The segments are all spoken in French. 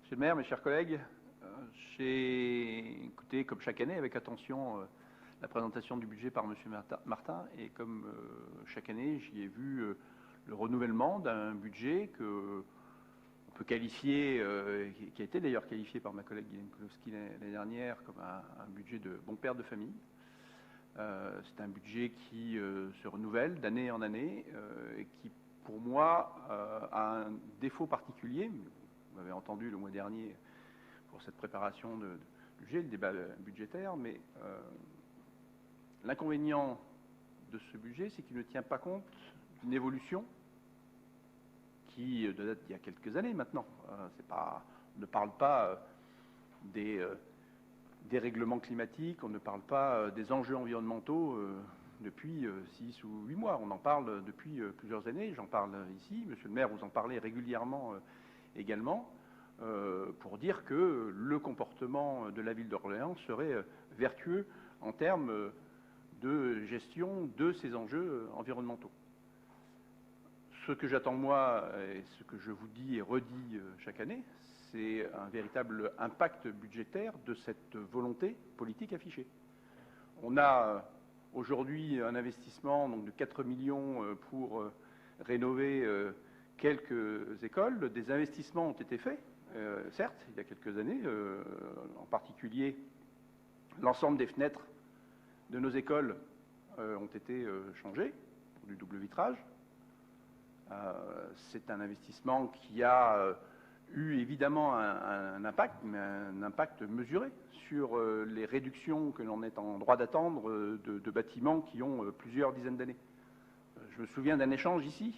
Monsieur le maire, mes chers collègues, j'ai écouté, comme chaque année, avec attention la présentation du budget par Monsieur Martin, et comme chaque année, j'y ai vu le renouvellement d'un budget que on peut qualifier, qui a été d'ailleurs qualifié par ma collègue Guylaine Kulowski l'année dernière, comme un budget de bon père de famille. C'est un budget qui se renouvelle d'année en année et qui, pour moi, a un défaut particulier. Vous m'avez entendu le mois dernier pour cette préparation de budget, le débat budgétaire, mais l'inconvénient de ce budget, c'est qu'il ne tient pas compte d'une évolution qui date d'il y a quelques années maintenant. On ne parle pas des règlements climatiques, on ne parle pas des enjeux environnementaux depuis 6 ou 8 mois. On en parle depuis plusieurs années, j'en parle ici. Monsieur le maire, vous en parlez régulièrement également, pour dire que le comportement de la ville d'Orléans serait vertueux en termes de gestion de ces enjeux environnementaux. Ce que j'attends moi, et ce que je vous dis et redis chaque année, c'est un véritable impact budgétaire de cette volonté politique affichée. On a aujourd'hui un investissement donc, de 4 millions pour rénover quelques écoles. Des investissements ont été faits, certes, il y a quelques années, en particulier l'ensemble des fenêtres de nos écoles ont été changées pour du double vitrage. C'est un investissement qui a eu évidemment un impact, mais un impact mesuré sur les réductions que l'on est en droit d'attendre de bâtiments qui ont plusieurs dizaines d'années. Je me souviens d'un échange ici,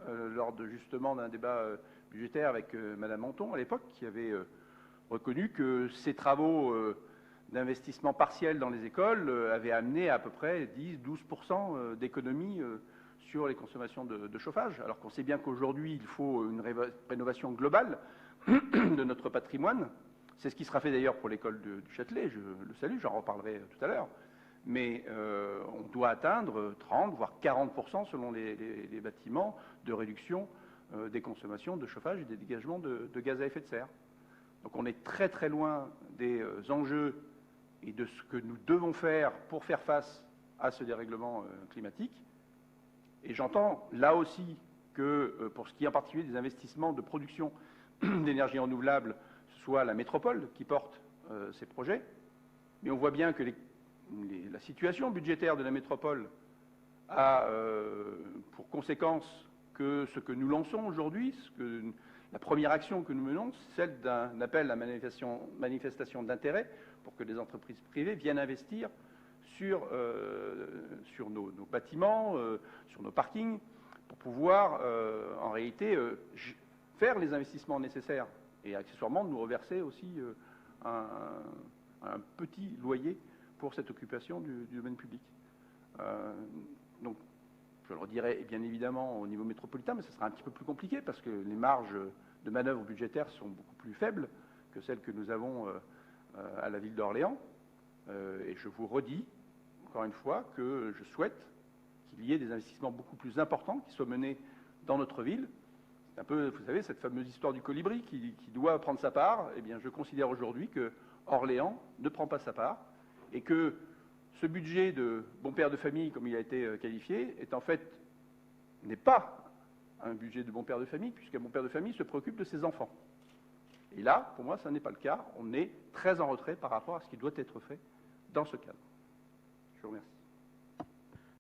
lors justement d'un débat budgétaire avec Madame Menton à l'époque, qui avait reconnu que ces travaux d'investissement partiel dans les écoles avaient amené à peu près 10-12% d'économies sur les consommations de chauffage, alors qu'on sait bien qu'aujourd'hui, il faut une rénovation globale de notre patrimoine. C'est ce qui sera fait d'ailleurs pour l'école du Châtelet, je le salue, j'en reparlerai tout à l'heure. Mais on doit atteindre 30, voire 40% selon les bâtiments de réduction des consommations de chauffage et des dégagements de gaz à effet de serre. Donc on est très très loin des enjeux et de ce que nous devons faire pour faire face à ce dérèglement climatique. Et j'entends là aussi que, pour ce qui est en particulier des investissements de production d'énergie renouvelable, ce soit la métropole qui porte ces projets. Mais on voit bien que la situation budgétaire de la métropole a pour conséquence que ce que nous lançons aujourd'hui, la première action que nous menons, c'est celle d'un appel à manifestation d'intérêt pour que les entreprises privées viennent investir sur nos bâtiments, sur nos parkings, pour pouvoir en réalité faire les investissements nécessaires et accessoirement nous reverser aussi un petit loyer pour cette occupation du domaine public. Donc, je le redirai bien évidemment au niveau métropolitain, mais ce sera un petit peu plus compliqué parce que les marges de manœuvre budgétaires sont beaucoup plus faibles que celles que nous avons à la ville d'Orléans. Et je vous redis, encore une fois, que je souhaite qu'il y ait des investissements beaucoup plus importants qui soient menés dans notre ville. C'est un peu, vous savez, cette fameuse histoire du colibri qui doit prendre sa part. Eh bien, je considère aujourd'hui que Orléans ne prend pas sa part et que ce budget de bon père de famille, comme il a été qualifié, n'est pas un budget de bon père de famille, puisqu'un bon père de famille se préoccupe de ses enfants. Et là, pour moi, ça n'est pas le cas. On est très en retrait par rapport à ce qui doit être fait dans ce cadre. Je vous remercie.